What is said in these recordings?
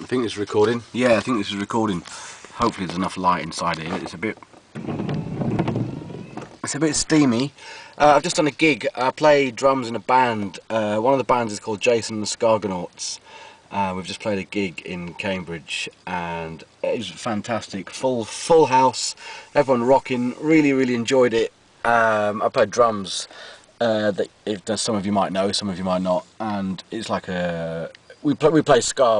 think this is recording. Yeah, I think this is recording. Hopefully there's enough light inside here. It's a bit steamy. I've just done a gig. I play drums in a band. One of the bands is called Jason and the Scargonauts. We've just played a gig in Cambridge and it was fantastic. Full house, everyone rocking. Really enjoyed it. I played drums. That some of you might know, some of you might not, and it's like we play ska,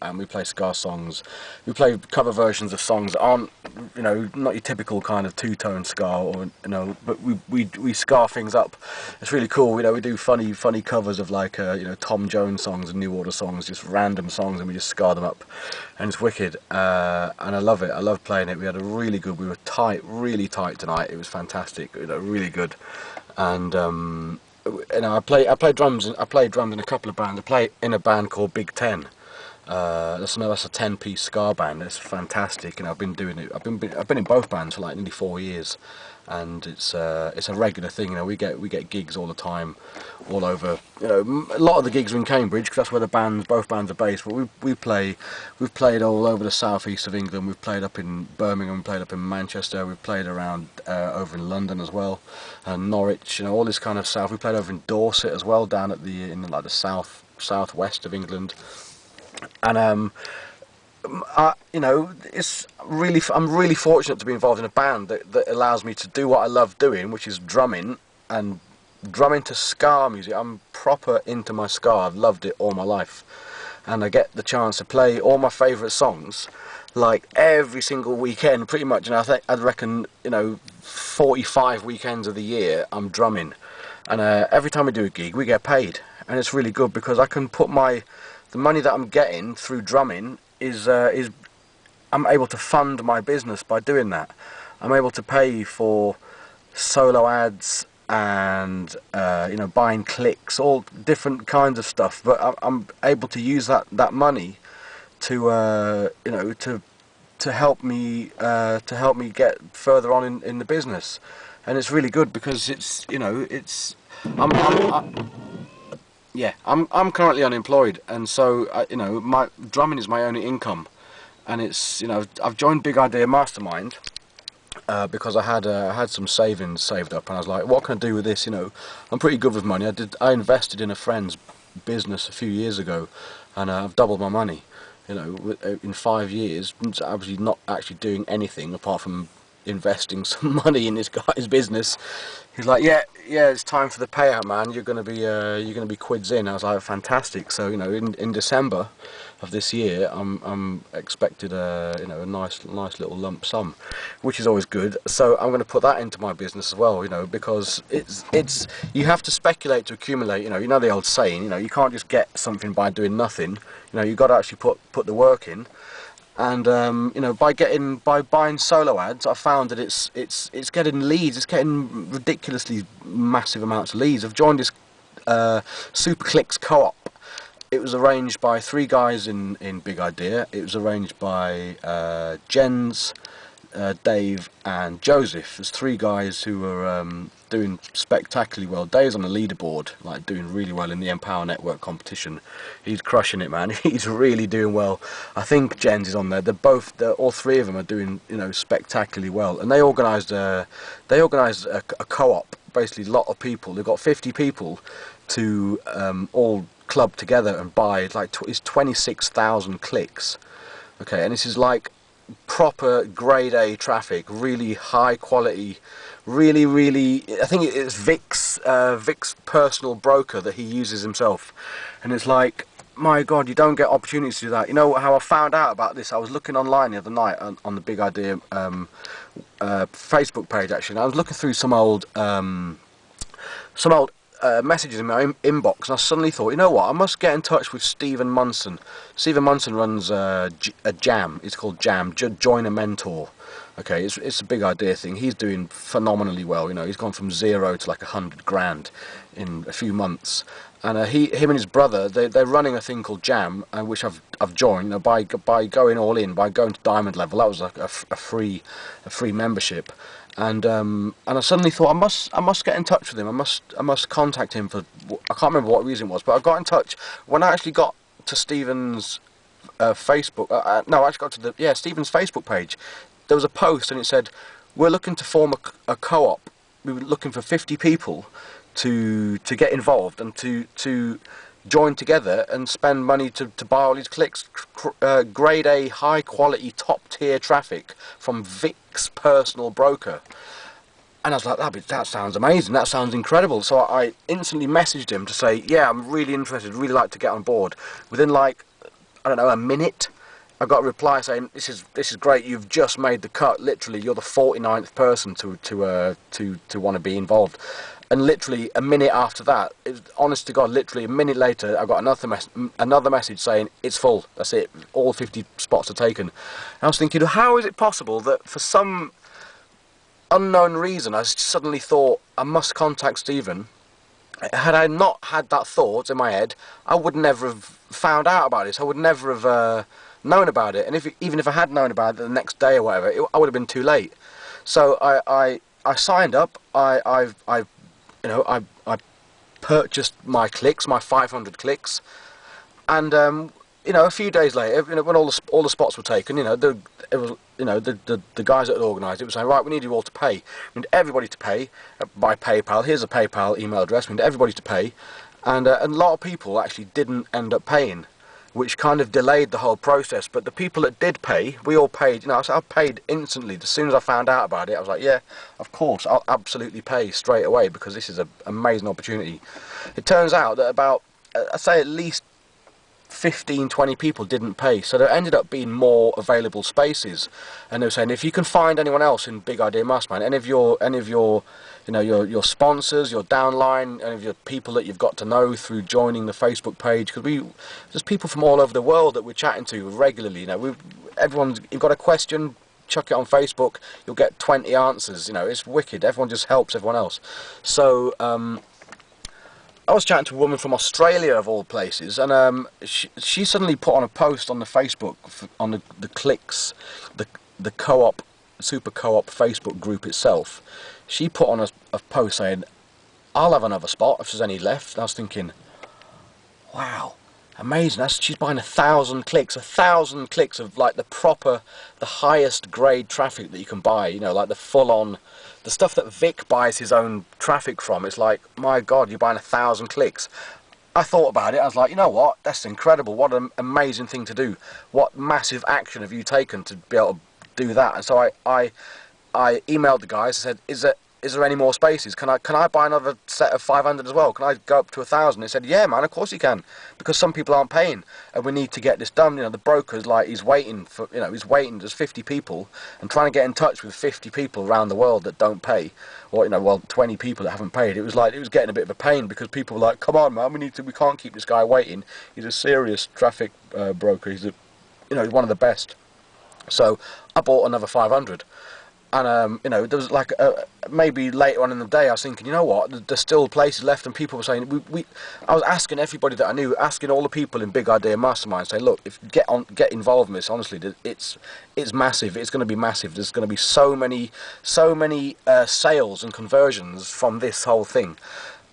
and we play ska songs. We play cover versions of songs that aren't, not your typical kind of two-tone ska, or but we ska things up. It's really cool. We do funny covers of like Tom Jones songs and New Order songs, just random songs, and we just ska them up, and it's wicked. And I love it. I love playing it. We had a really good. We were really tight tonight. It was fantastic. Really good. And I play drums. I play drums in a couple of bands. I play in a band called Big Ten. That's a 10-piece ska band. It's fantastic, and I've been doing it. I've been in both bands for like nearly 4 years, and it's a regular thing. We get gigs all the time, all over. A lot of the gigs are in Cambridge because that's where both bands are based. But we've played all over the southeast of England. We've played up in Birmingham, played up in Manchester. We've played around over in London as well, and Norwich. All this kind of south. We played over in Dorset as well, down at in the southwest of England. And it's really, I'm really fortunate to be involved in a band that allows me to do what I love doing, which is drumming, and drumming to ska music. I'm proper into my ska. I've loved it all my life, and I get the chance to play all my favourite songs like every single weekend pretty much. And I'd reckon 45 weekends of the year I'm drumming, and every time we do a gig we get paid, and it's really good because I can put the money that I'm getting through drumming is I'm able to fund my business by doing that. I'm able to pay for solo ads and buying clicks, all different kinds of stuff. But I'm able to use that money to to help me get further on in the business, and it's really good because I'm currently unemployed, and so my drumming is my only income, and it's I've joined Big Idea Mastermind because I had some savings saved up, and I was like, what can I do with this? I'm pretty good with money. I invested in a friend's business a few years ago, and I've doubled my money. In 5 years, obviously not actually doing anything apart from investing some money in this guy's business. He's like, yeah, it's time for the payout, man. You're gonna be quids in. I was like, fantastic. So in December of this year, I'm expected a nice little lump sum, which is always good. So I'm going to put that into my business as well. Because it's you have to speculate to accumulate. You know the old saying. You can't just get something by doing nothing. You've got to actually put the work in. And by buying solo ads, I found that it's getting leads. It's getting ridiculously massive amounts of leads. I've joined this Super Clicks co-op. It was arranged by 3 guys in Big Idea. It was arranged by Jens, Dave and Joseph. There's 3 guys who are doing spectacularly well. Dave's on the leaderboard, like doing really well in the Empower Network competition. He's crushing it, man. He's really doing well. I think Jens is on there. All 3 of them are doing spectacularly well. And they organised a co-op. Basically, a lot of people. They've got 50 people to all club together and buy it's 26,000 clicks. Okay, and this is like proper grade A traffic, really high quality, really. I think it's Vic's personal broker that he uses himself, and it's like, my God, you don't get opportunities to do that. How I found out about this? I was looking online the other night on the Big Idea Facebook page. Actually, and I was looking through some old messages in my inbox, and I suddenly thought, you know what, I must get in touch with Stephen Munson. Stephen Munson runs a jam. It's called Jam, Join a Mentor. Okay, it's a Big Idea thing. He's doing phenomenally well. He's gone from 0 to like 100 grand in a few months. And him and his brother, they're running a thing called Jam, which I've joined by going all in, by going to diamond level. That was like a free membership. And I suddenly thought, I must get in touch with him. I must contact him for, I can't remember what reason it was, but I got in touch when I actually got to Stephen's Facebook. No, I actually got to Stephen's Facebook page. There was a post and it said, "We're looking to form a co-op. We were looking for 50 people to get involved and to join together and spend money to buy all these clicks, grade A, high quality, top tier traffic from Vic's personal broker." And I was like, that sounds amazing, that sounds incredible. So I instantly messaged him to say, yeah, I'm really interested, really like to get on board. Within like, I don't know, a minute, I got a reply saying, this is great, you've just made the cut. Literally, you're the 49th person to want to be involved. And literally a minute after that, it was, honest to God, literally a minute later, I got another message saying, it's full, that's it, all 50 spots are taken. And I was thinking, how is it possible that for some unknown reason I suddenly thought I must contact Stephen? Had I not had that thought in my head, I would never have found out about this. I would never have known about it. And even if I had known about it the next day or whatever, I would have been too late. So I signed up. I purchased my clicks, my 500 clicks, and a few days later, when all the spots were taken, the guys that had organised it were saying, right, we need you all to pay. We need everybody to pay by PayPal. Here's a PayPal email address. We need everybody to pay, and a lot of people actually didn't end up paying, which kind of delayed the whole process. But the people that did pay, we all paid. I paid instantly. As soon as I found out about it, I was like, yeah, of course, I'll absolutely pay straight away because this is an amazing opportunity. It turns out that about, I'd say at least 15-20 people didn't pay, so there ended up being more available spaces. And they were saying, if you can find anyone else in Big Idea Mastermind, any of your your sponsors, your downline, any of your people that you've got to know through joining the Facebook page, because there's people from all over the world that we're chatting to regularly. You've got a question, chuck it on Facebook, you'll get 20 answers. It's wicked. Everyone just helps everyone else. So I was chatting to a woman from Australia, of all places, and she suddenly put on a post on the Facebook, on the clicks, the co-op, super co-op Facebook group itself. She put on a post saying, I'll have another spot if there's any left. And I was thinking, wow, amazing. She's buying 1,000 clicks, 1,000 clicks of like the highest grade traffic that you can buy, like the full-on, the stuff that Vic buys his own traffic from. It's like, my God, you're buying 1,000 clicks. I thought about it. I was like, you know what? That's incredible. What an amazing thing to do. What massive action have you taken to be able to do that? And so I emailed the guys. I said, is there any more spaces? Can I buy another set of 500 as well? Can I go up to 1,000? They said, yeah, man, of course you can, because some people aren't paying, and we need to get this done. The broker's like, he's waiting. There's 50 people, and trying to get in touch with 50 people around the world that don't pay, or 20 people that haven't paid. It was getting a bit of a pain, because people were like, come on, man, we can't keep this guy waiting. He's a serious traffic broker. He's he's one of the best. So I bought another 500. And there was like maybe later on in the day I was thinking, you know what, there's still places left, and people were saying, I was asking everybody that I knew, asking all the people in Big Idea Mastermind, saying, look, if you get involved in this, honestly, it's massive. It's going to be massive. There's going to be so many sales and conversions from this whole thing.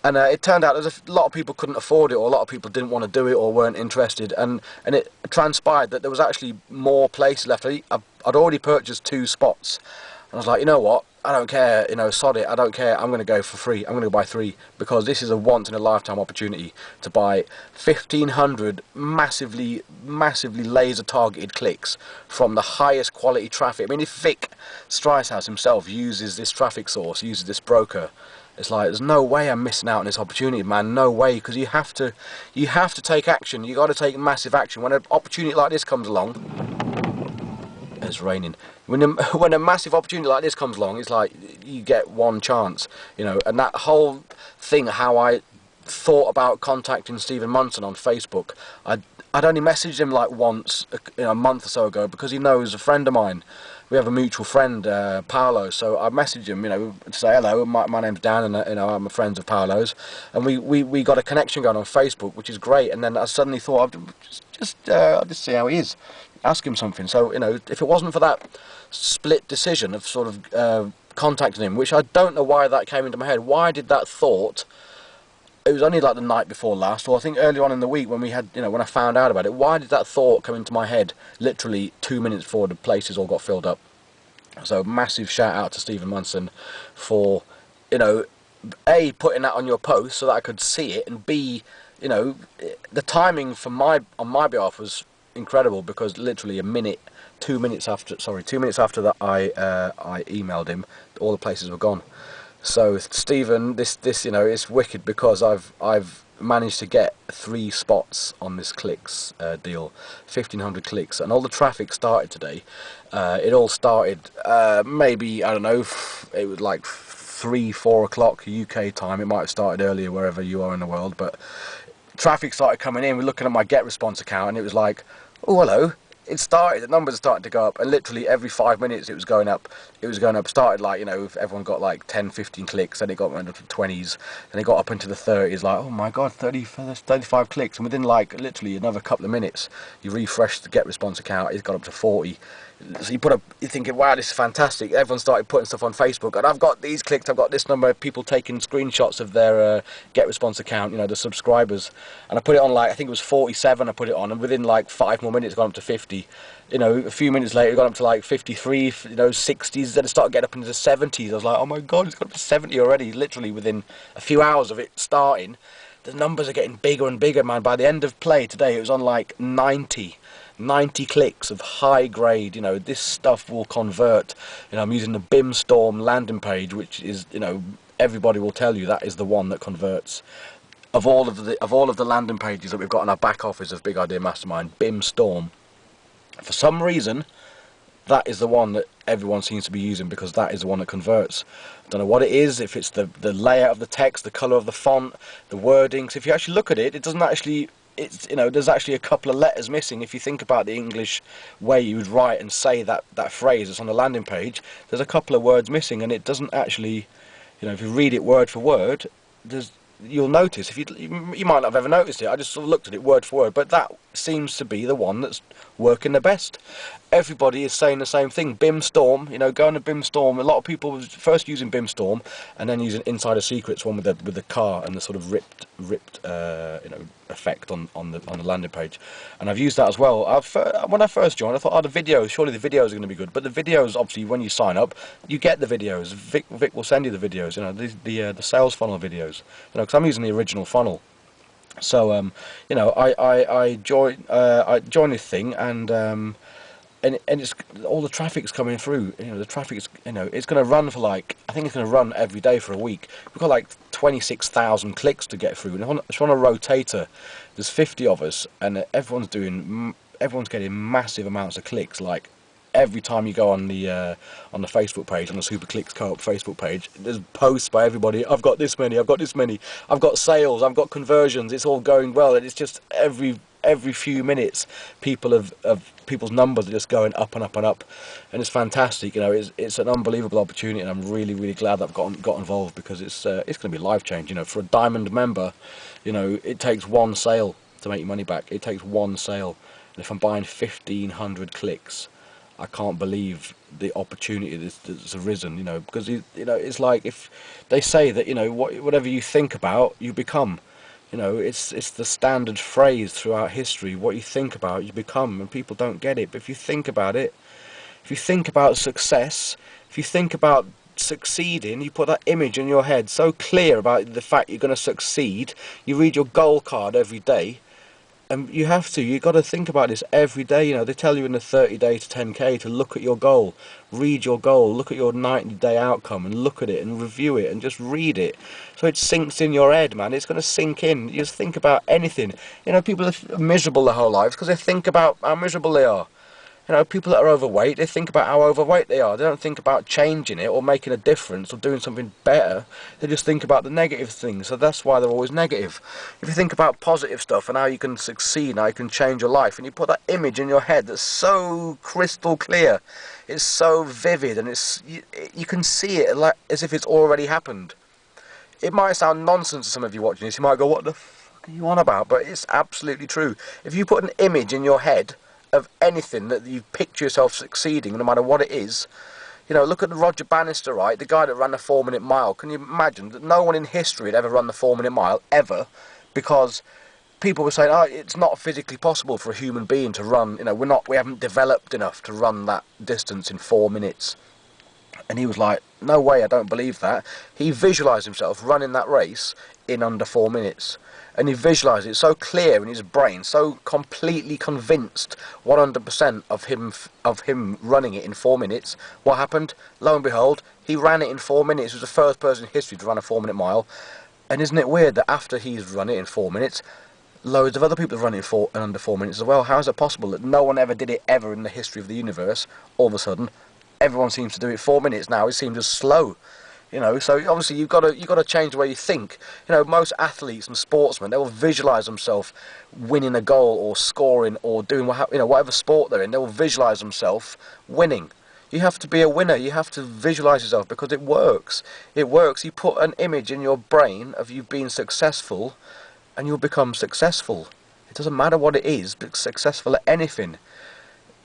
And it turned out that a lot of people couldn't afford it, or a lot of people didn't want to do it, or weren't interested. And it transpired that there was actually more places left. I'd already purchased 2 spots. I was like, you know what, I don't care, sod it, I don't care, I'm going to go for free, I'm going to buy 3, because this is a once-in-a-lifetime opportunity to buy 1,500 massively laser-targeted clicks from the highest quality traffic. I mean, if Vic Stricehouse himself uses this traffic source, uses this broker, it's like, there's no way I'm missing out on this opportunity, man, no way, because you have to take action, you got to take massive action. When an opportunity like this comes along, it's raining. When a massive opportunity like this comes along, it's like you get one chance, and that whole thing, how I thought about contacting Stephen Munson on Facebook, I'd only messaged him like once a month or so ago, because he knows a friend of mine. We have a mutual friend, Paolo, so I messaged him, to say hello, my name's Dan, and I'm a friend of Paolo's, and we got a connection going on Facebook, which is great. And then I suddenly thought, I'll just see how he is, ask him something. So if it wasn't for that split decision of sort of contacting him, which I don't know why that came into my head, why did that thought it was only like the night before last, or I think earlier on in the week when we had, you know, when I found out about it. Why did that thought come into my head literally 2 minutes before the places all got filled up? So massive shout out to Stephen Munson for, you know, A, putting that on your post so that I could see it, and B, you know, the timing for on my behalf was incredible, because literally 2 minutes after that I emailed him, all the places were gone. So Stephen, this you know, it's wicked, because I've managed to get 3 spots on this clicks deal, 1,500 clicks, and all the traffic started today. It all started maybe, I don't know, it was like 3-4 o'clock UK time. It might have started earlier wherever you are in the world, but traffic started coming in. We're looking at my get response account, and it was like, oh hello, it started, the numbers started to go up, and literally every 5 minutes it was going up. Started like, you know, if everyone got like 10-15 clicks, then it got went up to 20s, then it got up into the 30s, like, oh my god, 35 clicks, and within like literally another couple of minutes you refresh the get response account, it's got up to 40. So you're thinking, wow, this is fantastic. Everyone started putting stuff on Facebook, and I've got these clicked, I've got this number of people taking screenshots of their get response account, you know, the subscribers, and I put it on, like, I think it was 47 I put it on, and within like 5 more minutes it got up to 50. You know, a few minutes later it got up to like 53, you know, 60s, then it started getting up into the 70s. I was like, oh my god, it's got up to 70 already, literally within a few hours of it starting. The numbers are getting bigger and bigger, man. By the end of play today, it was on like 90 clicks of high grade. You know, this stuff will convert. You know, I'm using the BIMstorm landing page, which is, you know, everybody will tell you that is the one that converts. Of all of the landing pages that we've got in our back office of Big Idea Mastermind, BIMstorm, for some reason, that is the one that everyone seems to be using, because that is the one that converts. I don't know what it is, if it's the layout of the text, the colour of the font, the wording. So if you actually look at it, it doesn't actually, it's, you know, there's actually a couple of letters missing. If you think about the English way you would write and say that phrase that's on the landing page, there's a couple of words missing, and it doesn't actually, you know, if you read it word for word, you'll notice, if you might not have ever noticed it, I just sort of looked at it word for word, but that seems to be the one that's working the best. Everybody is saying the same thing. BIMstorm, you know, go on to BIMstorm. A lot of people was first using BIMstorm and then using Insider Secrets, one with the car and the sort of ripped you know, effect on the landing page, and I've used that as well. When I first joined, I thought, oh, the videos, surely the videos are going to be good, but the videos, obviously, when you sign up, you get the videos. Vic will send you the videos, you know, the sales funnel videos, you know, because I'm using the original funnel. So you know, I joined this thing, and it's all the traffic's coming through. You know, the traffic's, you know, it's going to run for like, I think it's going to run every day for a week. We've got like 26,000 clicks to get through, and it's on a rotator. There's 50 of us, and everyone's getting massive amounts of clicks. Like, every time you go on the Facebook page, on the Super Clicks Co-op Facebook page, there's posts by everybody. I've got this many, I've got this many, I've got sales, I've got conversions, it's all going well. And it's just every few minutes, people's numbers are just going up and up and up, and it's fantastic. You know, it's an unbelievable opportunity, and I'm really glad that I've got involved, because it's going to be life change. You know, for a diamond member, you know, it takes one sale to make your money back. It takes one sale, and if I'm buying 1,500 clicks, I can't believe the opportunity that's arisen, you know, because, you know, it's like, if they say that, you know, whatever you think about, you become. You know, it's the standard phrase throughout history. What you think about, you become, and people don't get it. But if you think about it, if you think about success, if you think about succeeding, you put that image in your head so clear about the fact you're going to succeed. You read your goal card every day. And you've got to think about this every day. You know, they tell you in the 30-day to 10K to look at your goal, read your goal, look at your 90-day outcome, and look at it and review it and just read it, so it sinks in your head, man. It's going to sink in. You just think about anything. You know, people are miserable their whole lives because they think about how miserable they are. You know, people that are overweight, they think about how overweight they are. They don't think about changing it or making a difference or doing something better. They just think about the negative things. So that's why they're always negative. If you think about positive stuff and how you can succeed and how you can change your life, and you put that image in your head that's so crystal clear, it's so vivid, and you can see it like as if it's already happened. It might sound nonsense to some of you watching this. You might go, what the fuck are you on about? But it's absolutely true. If you put an image in your head of anything that you picture yourself succeeding, no matter what it is, You know, look at the Roger Bannister, right? The guy that ran the 4-minute mile. Can you imagine that no one in history had ever run the 4-minute mile, ever? Because people were saying, oh, it's not physically possible for a human being to run, you know, we haven't developed enough to run that distance in 4 minutes. And he was like, no way, I don't believe that. He visualised himself running that race in under 4 minutes. And he visualised it so clear in his brain, so completely convinced, 100% of him running it in 4 minutes. What happened? Lo and behold, he ran it in 4 minutes. He was the first person in history to run a 4-minute mile. And isn't it weird that after he's run it in 4 minutes, loads of other people have run it in under 4 minutes as well? How is it possible that no one ever did it ever in the history of the universe? All of a sudden, everyone seems to do it 4 minutes now. It seems as slow. You know, so obviously you've got to change the way you think. You know, most athletes and sportsmen, they will visualise themselves winning a goal or scoring or doing whatever sport they're in. They will visualise themselves winning. You have to be a winner. You have to visualise yourself because it works. It works. You put an image in your brain of you being successful, and you'll become successful. It doesn't matter what it is, but successful at anything.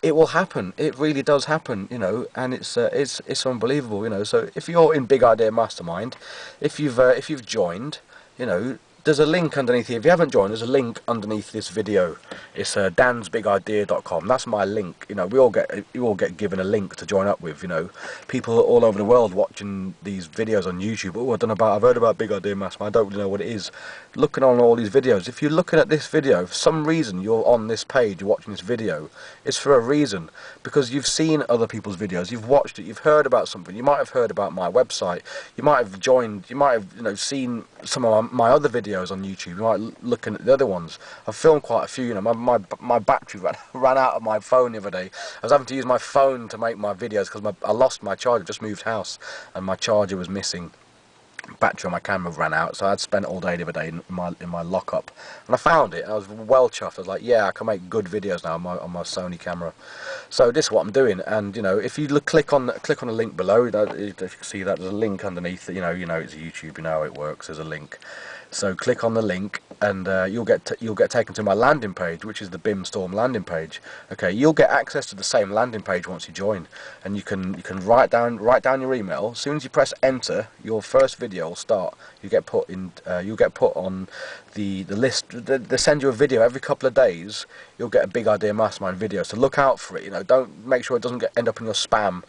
It will happen. It really does happen, you know, and it's unbelievable, you know. So if you're in Big Idea Mastermind, if you've joined, you know, there's a link underneath here. If you haven't joined, there's a link underneath this video. It's dansbigidea.com. That's my link. You know, you all get given a link to join up with. You know, people all over the world watching these videos on YouTube. Oh, I've heard about Big Idea Mastermind. I don't really know what it is. Looking on all these videos. If you're looking at this video, for some reason you're on this page, you're watching this video, it's for a reason. Because you've seen other people's videos, you've watched it, you've heard about something. You might have heard about my website. You might have joined. You might have, seen some of my other videos on YouTube. You might looking at the other ones. I've filmed quite a few. You know, my battery ran out of my phone the other day. I was having to use my phone to make my videos because I lost my charger. Just moved house, and my charger was missing. Battery on my camera ran out, so I'd spent all day the other day in my lockup, and I found it. And I was well chuffed. I was like, yeah, I can make good videos now on my Sony camera. So this is what I'm doing. And you know, if you click on the link below, if you can see that there's a link underneath. You know it's YouTube. You know how it works. There's a link. So click on the link, and you'll get taken to my landing page, which is the BIM Storm landing page. Okay, you'll get access to the same landing page once you join, and you can write down your email. As soon as you press enter, your first video will start. You get put on the list. They send you a video every couple of days. You'll get a Big Idea Mastermind video. So look out for it. You know, don't make sure it doesn't end up in your spam.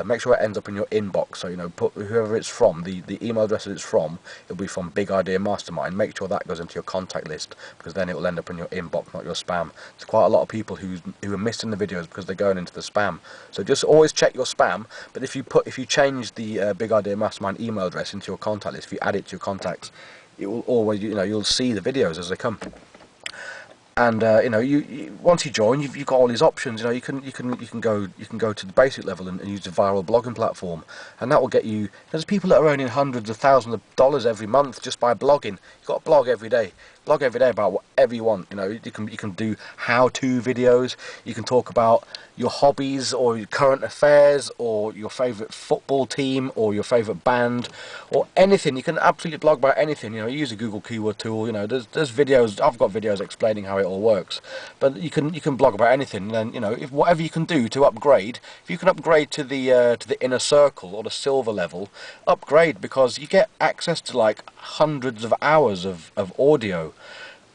Make sure it ends up in your inbox. So you know, put whoever it's from, the email address that it's from, it'll be from Big Idea Mastermind. Make sure that goes into your contact list, because then it will end up in your inbox, not your spam. There's quite a lot of people who are missing the videos because they're going into the spam. So just always check your spam. But if you change the Big Idea Mastermind email address into your contact list, if you add it to your contacts, it will always, you'll see the videos as they come. And you once you join, you've got all these options. You know, you can go to the basic level and use the viral blogging platform, and that will get you. There's people that are earning hundreds of thousands of dollars every month just by blogging. You've got to blog every day. Blog every day about whatever you want. You know, you can do how-to videos. You can talk about your hobbies or your current affairs or your favourite football team or your favourite band or anything. You can absolutely blog about anything. You know, use a Google keyword tool. You know, there's videos. I've got videos explaining how it all works. But you can blog about anything. And then, you know, if whatever you can do to upgrade, if you can upgrade to the inner circle or the silver level, upgrade, because you get access to like hundreds of hours of audio.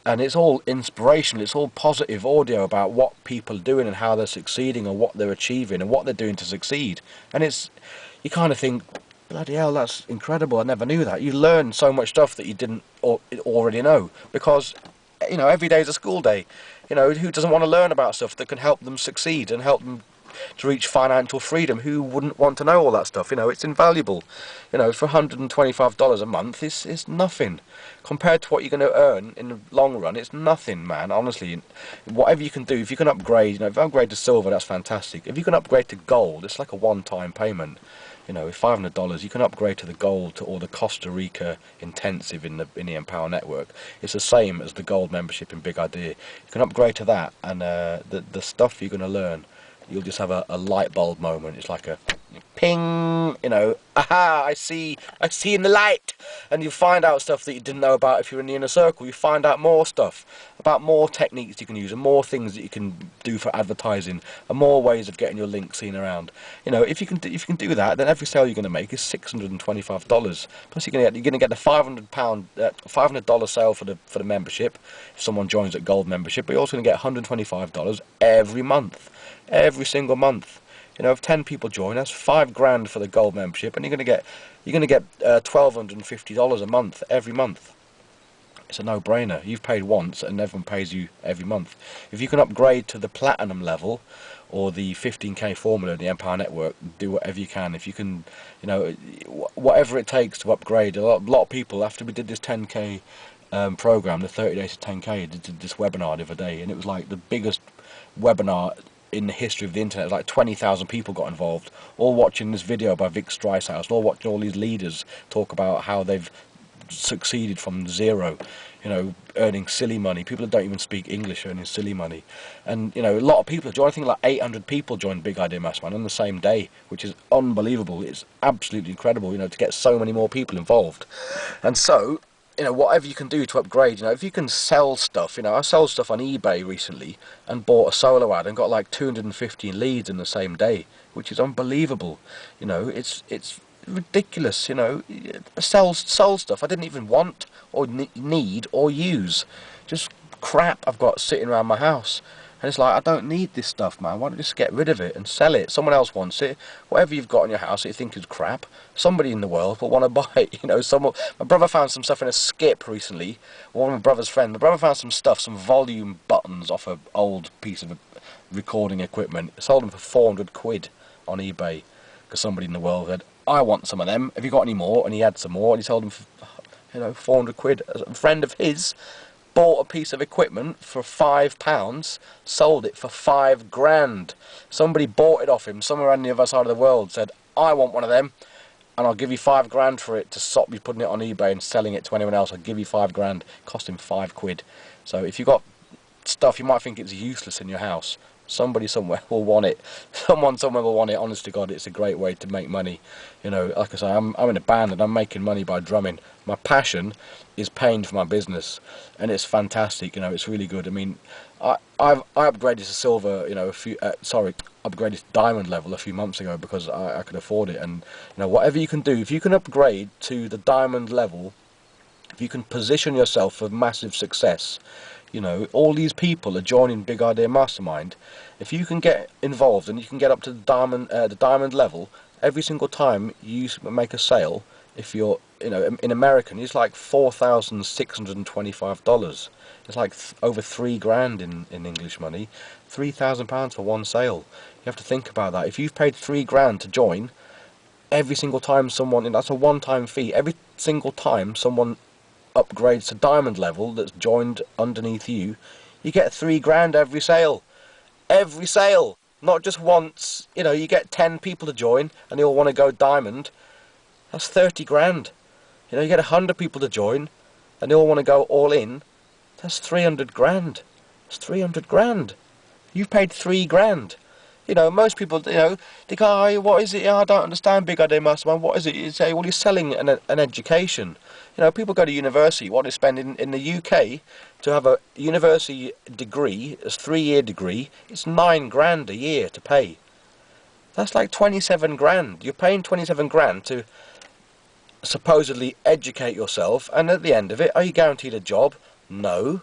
And it's all inspirational, it's all positive audio about what people are doing and how they're succeeding and what they're achieving and what they're doing to succeed. And you kind of think, bloody hell, that's incredible, I never knew that. You learn so much stuff that you didn't already know, because, you know, every day is a school day. You know, who doesn't want to learn about stuff that can help them succeed and help them to reach financial freedom? Who wouldn't want to know all that stuff? You know, it's invaluable. You know, for $125 a month, it's nothing compared to what you're going to earn in the long run. It's nothing, man. Honestly, whatever you can do, if you can upgrade, you know, if you upgrade to silver, that's fantastic. If you can upgrade to gold, it's like a one-time payment. You know, with $500, you can upgrade to the gold or the Costa Rica intensive in the Empower network. It's the same as the gold membership in Big Idea. You can upgrade to that, and the stuff you're going to learn, you'll just have a light bulb moment. It's like Ping, aha, I see in the light. And you find out stuff that you didn't know about if you're in the inner circle. You find out more stuff about more techniques you can use and more things that you can do for advertising and more ways of getting your link seen around. If you can do that, then every sale you're going to make is $625. Plus you're going to get the $500 sale for the membership if someone joins at gold membership, but you're also going to get $125 every month, every single month. If 10 people join, that's $5 for the gold membership, and you're going to get $1,250 a month every month. It's a no-brainer. You've paid once, and everyone pays you every month. If you can upgrade to the platinum level, or the 15k formula, the Empire Network, do whatever you can. If you can, whatever it takes to upgrade. A lot of people, after we did this 10k program, the 30 days to 10k, did this webinar the other day, and it was like the biggest webinar in the history of the internet. Like 20,000 people got involved, all watching this video by Vic Streishaus, all watching all these leaders talk about how they've succeeded from zero, earning silly money. People that don't even speak English earning silly money. And a lot of people joined. I think like 800 people joined Big Idea Mastermind on the same day, which is unbelievable. It's absolutely incredible, to get so many more people involved. And so whatever you can do to upgrade, if you can sell stuff, I sold stuff on eBay recently and bought a solo ad and got like 215 leads in the same day, which is unbelievable. It's ridiculous. Sell stuff I didn't even want or need or use, just crap I've got sitting around my house. And it's like, I don't need this stuff, man. Why don't you just get rid of it and sell it? Someone else wants it. Whatever you've got in your house that you think is crap, somebody in the world will want to buy it. My brother found some stuff in a skip recently. One of my brother's friends. My brother found some stuff, some volume buttons off an old piece of recording equipment. Sold them for 400 quid on eBay because somebody in the world said, I want some of them. Have you got any more? And he had some more, and he sold them for 400 quid. A friend of his bought a piece of equipment for £5, sold it for £5,000. Somebody bought it off him somewhere on the other side of the world, said, I want one of them, and I'll give you £5,000 for it to stop you putting it on eBay and selling it to anyone else. I'll give you £5,000. Cost him £5. So if you've got stuff you might think it's useless in your house, somebody somewhere will want it. Someone somewhere will want it. Honest to God, it's a great way to make money. Like I say, I'm in a band and I'm making money by drumming. My passion is paying for my business, and it's fantastic. It's really good. I mean, I upgraded to silver, upgraded to diamond level a few months ago because I could afford it. And whatever you can do, if you can upgrade to the diamond level, if you can position yourself for massive success. All these people are joining Big Idea Mastermind. If you can get involved and you can get up to the diamond level, every single time you make a sale, if you're, in American, it's like $4,625. It's like over £3,000 in English money. £3,000 for one sale. You have to think about that. If you've paid £3,000 to join, every single time someone, that's a one-time fee. Every single time someone upgrades to diamond level that's joined underneath you, you get £3,000 every sale. Every sale, not just once. You get 10 people to join and they all want to go diamond. That's £30,000. You get 100 people to join and they all want to go all in. That's £300,000. That's £300,000. You've paid £3,000. Most people, they go, oh, what is it? I don't understand Big Idea Mastermind. What is it? You say, well, you're selling an education. People go to university. What they spend in the UK to have a university degree, a 3-year degree, it's £9,000 a year to pay. That's like 27 grand. You're paying 27 grand to supposedly educate yourself, and at the end of it, are you guaranteed a job? No.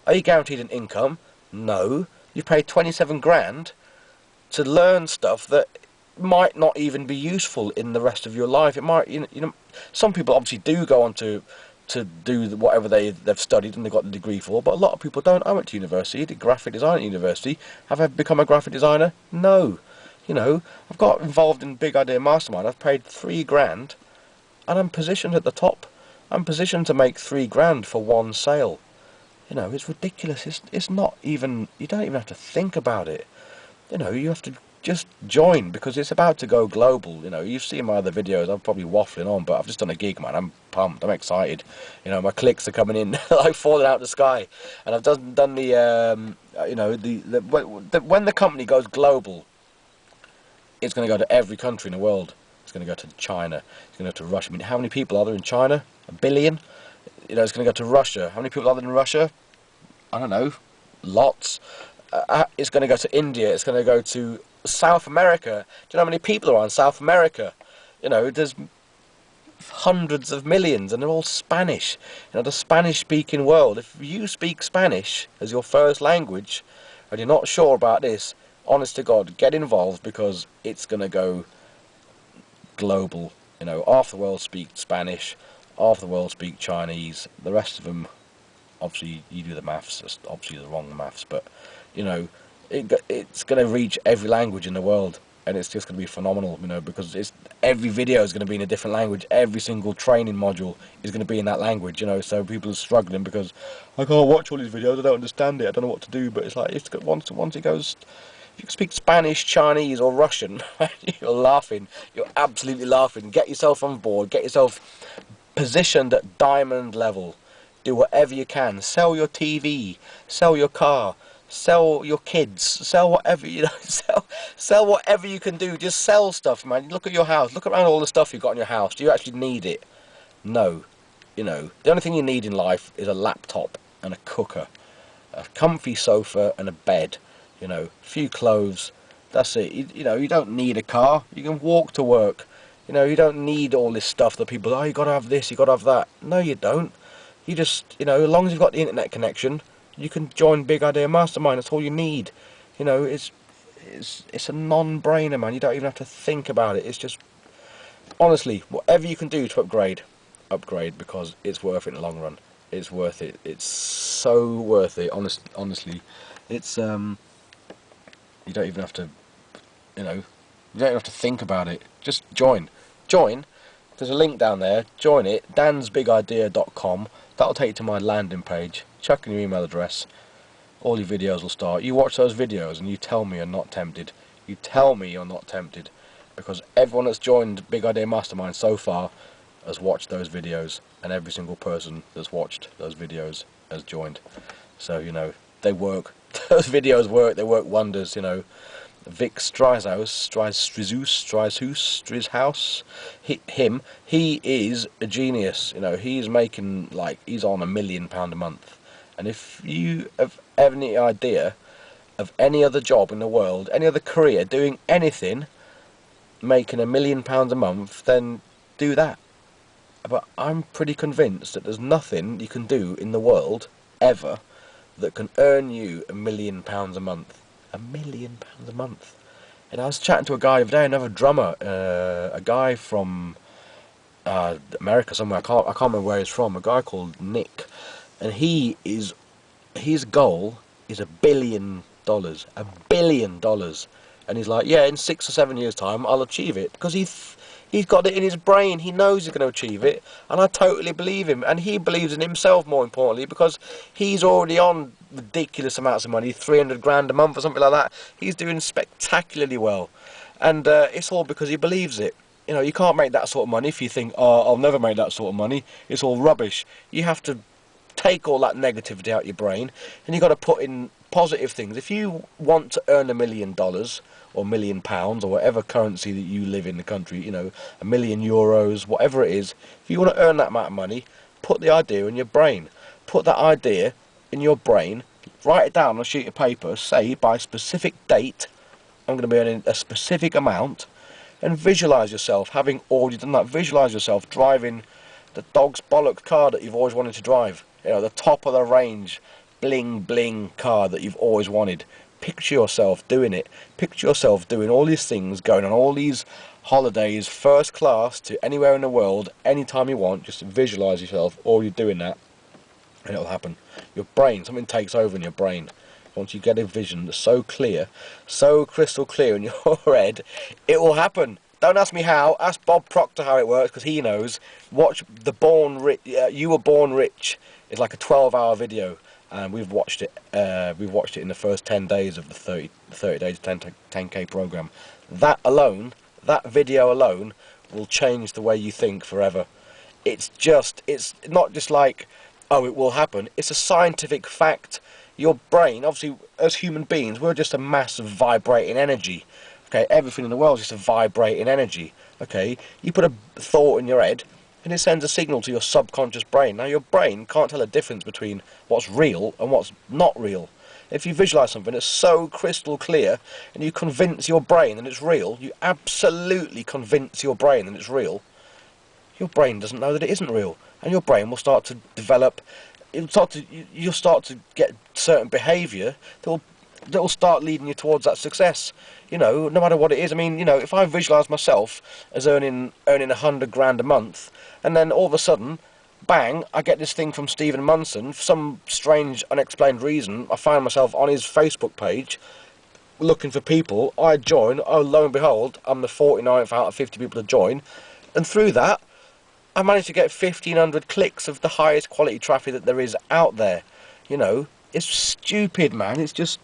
Are you guaranteed an income? No. You paid 27 grand to learn stuff that might not even be useful in the rest of your life. It might, some people obviously do go on to do whatever they've studied and they've got the degree for, but a lot of people don't. I went to university, did graphic design at university. Have I become a graphic designer? No. I've got involved in Big Idea Mastermind. I've paid £3,000 and I'm positioned at the top. I'm positioned to make £3,000 for one sale. It's ridiculous. It's not even, you don't even have to think about it. You have to just join because it's about to go global. You've seen my other videos. I'm probably waffling on, but I've just done a gig, man. I'm pumped. I'm excited. My clicks are coming in like falling out of the sky. And I've done the when the company goes global, it's going to go to every country in the world. It's going to go to China. It's going to go to Russia. I mean, how many people are there in China? 1 billion. You know, it's going to go to Russia. How many people are there in Russia? I don't know. Lots. It's going to go to India. It's going to go to South America. Do you know how many people are in South America? You know, there's hundreds of millions, and they're all Spanish. You know, the Spanish-speaking world. If you speak Spanish as your first language, and you're not sure about this, honest to God, get involved, because it's going to go global. You know, half the world speak Spanish, half the world speak Chinese. The rest of them, obviously, you do the maths. That's obviously the wrong maths, but you know, it's going to reach every language in the world. And it's just going to be phenomenal, you know, because every video is going to be in a different language. Every single training module is going to be in that language, you know. So people are struggling because I can't watch all these videos. I don't understand it. I don't know what to do. But it's like once it goes, if you can speak Spanish, Chinese, or Russian, you're laughing. You're absolutely laughing. Get yourself on board. Get yourself positioned at diamond level. Do whatever you can. Sell your TV. Sell your car. Sell your kids, sell whatever, you know, sell whatever you can do. Just sell stuff, man. Look at your house, look around all the stuff you've got in your house. Do you actually need it? No. You know, the only thing you need in life is a laptop and a cooker, a comfy sofa and a bed, you know, a few clothes. That's it. You know, you don't need a car. You can walk to work. You know, you don't need all this stuff that people, oh, you got to have this, you got to have that. No, you don't. You just, you know, as long as you've got the internet connection, you can join Big Idea Mastermind. That's all you need. You know, it's a non-brainer, man. You don't even have to think about it. It's just, honestly, whatever you can do to upgrade, because it's worth it in the long run. It's worth it. It's so worth it. Honestly, it's you don't even have to, you know, you don't even have to think about it. Just join. There's a link down there. Join it. dansbigidea.com. That'll take you to my landing page. Chuck in your email address. All your videos will start. You watch those videos and you tell me you're not tempted. You tell me you're not tempted. Because everyone that's joined Big Idea Mastermind so far has watched those videos. And every single person that's watched those videos has joined. So, you know, they work. Those videos work. They work wonders, you know. Vic Strizhouse, he is a genius. You know, he's making, like, he's on £1 million a month. And if you have any idea of any other job in the world, any other career, doing anything, making £1 million a month, then do that. But I'm pretty convinced that there's nothing you can do in the world, ever, that can earn you £1 million a month. £1 million a month. And I was chatting to a guy the other day, another drummer, a guy from America somewhere. I can't remember where he's from. A guy called Nick, and his goal is $1 billion. $1 billion. And he's like, yeah, in 6 or 7 years' time, I'll achieve it, because he's got it in his brain. He knows he's going to achieve it, and I totally believe him. And he believes in himself, more importantly, because he's already on ridiculous amounts of money, 300 grand a month or something like that. He's doing spectacularly well, and it's all because he believes it. You know, you can't make that sort of money if you think, oh, I'll never make that sort of money. It's all rubbish. You have to take all that negativity out of your brain, and you've got to put in positive things. If you want to earn $1 million or £1 million, or whatever currency that you live in the country, you know, €1 million, whatever it is, if you want to earn that amount of money, put the idea in your brain. Put that idea in your brain, write it down on a sheet of paper, say by a specific date, I'm going to be earning a specific amount, and visualise yourself having already done that. Visualise yourself driving the dog's bollocks car that you've always wanted to drive. You know, the top of the range, bling bling car that you've always wanted. Picture yourself doing it. Picture yourself doing all these things, going on all these holidays, first class to anywhere in the world, anytime you want. Just visualise yourself already doing that, and it'll happen. Your brain, something takes over in your brain. Once you get a vision that's so clear, so crystal clear in your head, it will happen. Don't ask me how. Ask Bob Proctor how it works, because he knows. Watch the You Were Born Rich. It's like a 12-hour video, and we've watched it. We've watched it in the first 10 days of the 30 days 10K program. That alone, that video alone, will change the way you think forever. It's not just like, oh, it will happen. It's a scientific fact. Your brain, obviously, as human beings, we're just a mass of vibrating energy. Okay, everything in the world is just a vibrating energy. Okay, you put a thought in your head, and it sends a signal to your subconscious brain. Now, your brain can't tell the difference between what's real and what's not real. If you visualize something that's so crystal clear, and you convince your brain that it's real, you absolutely convince your brain that it's real, your brain doesn't know that it isn't real, and your brain will start to develop. You'll start to get certain behaviour that'll start leading you towards that success. You know, no matter what it is. I mean, you know, if I visualise myself as earning 100 grand a month, and then all of a sudden, bang, I get this thing from Stephen Munson for some strange, unexplained reason. I find myself on his Facebook page looking for people. I join. Oh, lo and behold, I'm the 49th out of 50 people to join, and through that, I managed to get 1,500 clicks of the highest quality traffic that there is out there. You know, it's stupid, man. It's just,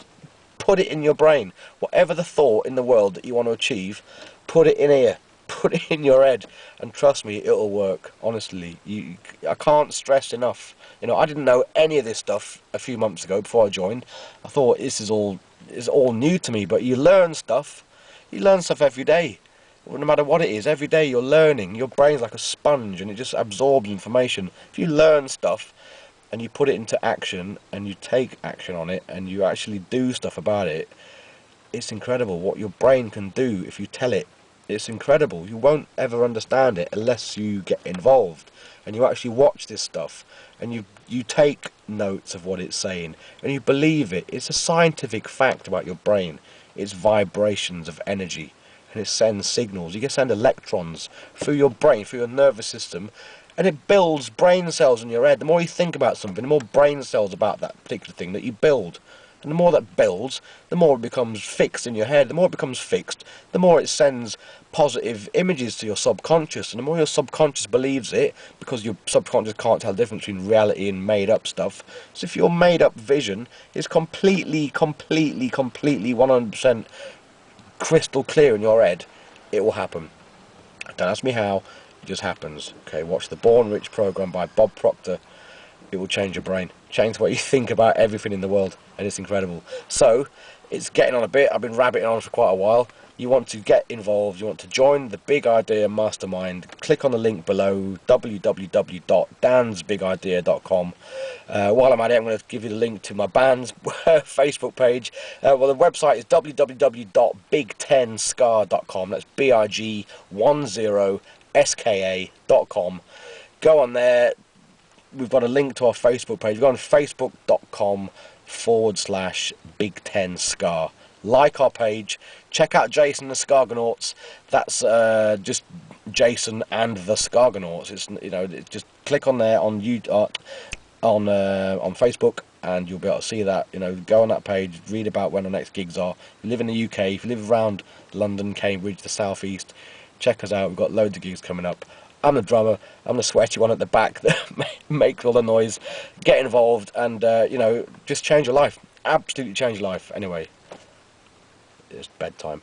put it in your brain. Whatever the thought in the world that you want to achieve, put it in here. Put it in your head, and trust me, it'll work. Honestly, I can't stress enough. You know, I didn't know any of this stuff a few months ago before I joined. I thought this is all new to me. But you learn stuff. You learn stuff every day. No matter what it is, every day you're learning. Your brain's like a sponge, and it just absorbs information. If you learn stuff and you put it into action, and you take action on it, and you actually do stuff about it, it's incredible what your brain can do if you tell it. It's incredible. You won't ever understand it unless you get involved and you actually watch this stuff, and you take notes of what it's saying, and you believe it. It's a scientific fact about your brain. It's vibrations of energy, and it sends signals. You can send electrons through your brain, through your nervous system, and it builds brain cells in your head. The more you think about something, the more brain cells about that particular thing that you build. And the more that builds, the more it becomes fixed in your head. The more it becomes fixed, the more it sends positive images to your subconscious. And the more your subconscious believes it, because your subconscious can't tell the difference between reality and made-up stuff. So if your made-up vision is completely 100% crystal clear in your head, it will happen. Don't ask me how, it just happens. Okay, watch the Born Rich program by Bob Proctor. It will change your brain, change what you think about everything in the world, and it's incredible. So, it's getting on a bit. I've been rabbiting on for quite a while. You want to get involved, you want to join the Big Idea Mastermind, click on the link below, www.dansbigidea.com. While I'm at it, I'm going to give you the link to my band's Facebook page. Well, the website is www.big10ska.com. That's BIG10ska.com. Go on there. We've got a link to our Facebook page. Go on facebook.com/Big10Ska. Like our page. Check out Jason the Skargonauts. That's just Jason and the Skargonauts. It's, you know, just click on there on Facebook, and you'll be able to see that. You know, go on that page, read about when our next gigs are. If you live in the UK, if you live around London, Cambridge, the South East, check us out. We've got loads of gigs coming up. I'm the drummer. I'm the sweaty one at the back that makes all the noise. Get involved, and you know, just change your life. Absolutely change your life. Anyway, it's bedtime.